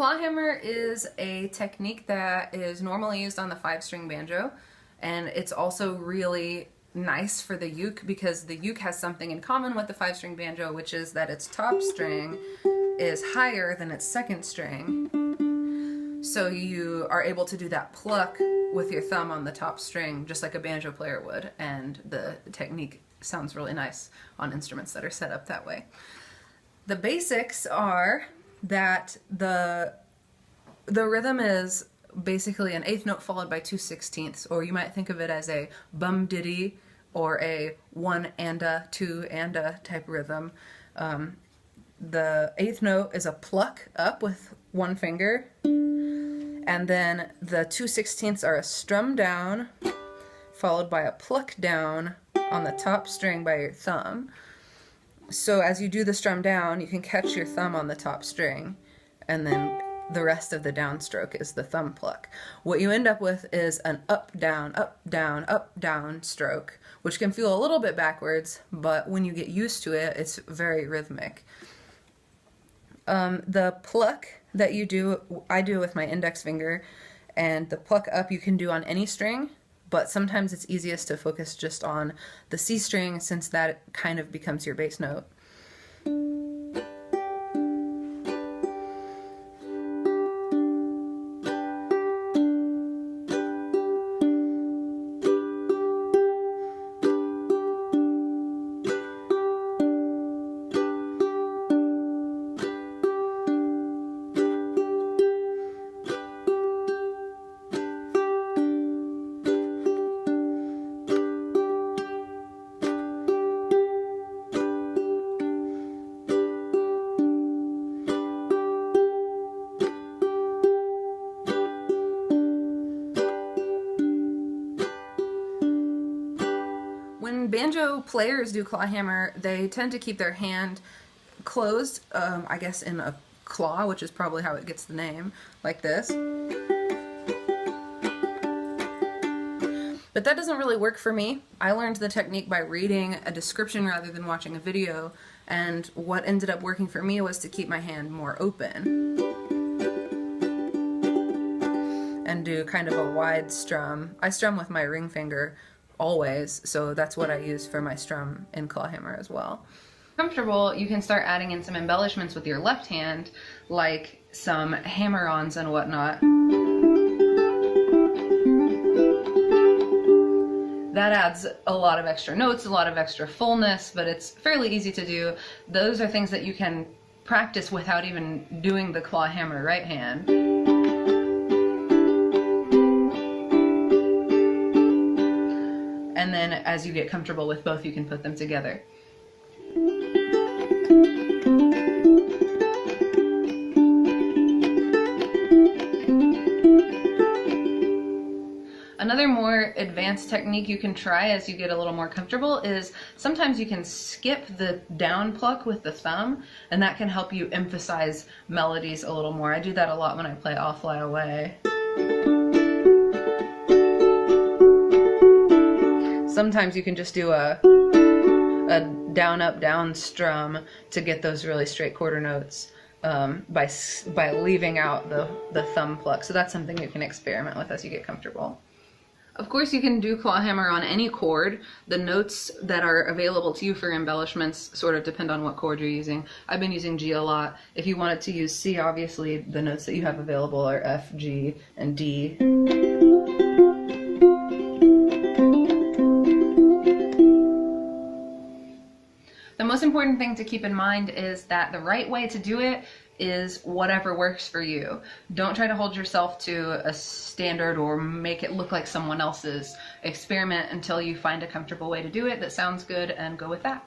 clawhammer is a technique that is normally used on the 5-string banjo, and it's also really nice for the uke because the uke has something in common with the 5-string banjo, which is that its top string is higher than its second string. So you are able to do that pluck with your thumb on the top string just like a banjo player would, and the technique sounds really nice on instruments that are set up that way. The basics are that the rhythm is basically an 8th note followed by 2/16ths, or you might think of it as a bum diddy or a 1 and a 2 and a type rhythm. The 8th note is a pluck up with one finger, and then the 2/16ths are a strum down followed by a pluck down on the top string by your thumb. So as you do the strum down, you can catch your thumb on the top string, and then the rest of the downstroke is the thumb pluck. What you end up with is an up, down stroke, which can feel a little bit backwards, but when you get used to it, it's very rhythmic. The pluck that you do, I do with my index finger, and the pluck up you can do on any string, but sometimes it's easiest to focus just on the C string since that kind of becomes your bass note. When banjo players do clawhammer, they tend to keep their hand closed, I guess in a claw, which is probably how it gets the name, like this. But that doesn't really work for me. I learned the technique by reading a description rather than watching a video, and what ended up working for me was to keep my hand more open and do kind of a wide strum. I strum with my ring finger always, so that's what I use for my strum in clawhammer as well. Comfortable, you can start adding in some embellishments with your left hand, like some hammer-ons and whatnot. That adds a lot of extra notes, a lot of extra fullness, but it's fairly easy to do. Those are things that you can practice without even doing the clawhammer right hand. And then as you get comfortable with both, you can put them together. Another more advanced technique you can try as you get a little more comfortable is sometimes you can skip the down pluck with the thumb, and that can help you emphasize melodies a little more. I do that a lot when I play I'll Fly Away. Sometimes you can just do a down, up, down strum to get those really straight quarter notes by leaving out the thumb pluck. So that's something you can experiment with as you get comfortable. Of course, you can do clawhammer on any chord. The notes that are available to you for embellishments sort of depend on what chord you're using. I've been using G a lot. If you wanted to use C, obviously the notes that you have available are F, G, and D. The most important thing to keep in mind is that the right way to do it is whatever works for you. Don't try to hold yourself to a standard or make it look like someone else's. Experiment until you find a comfortable way to do it that sounds good, and go with that.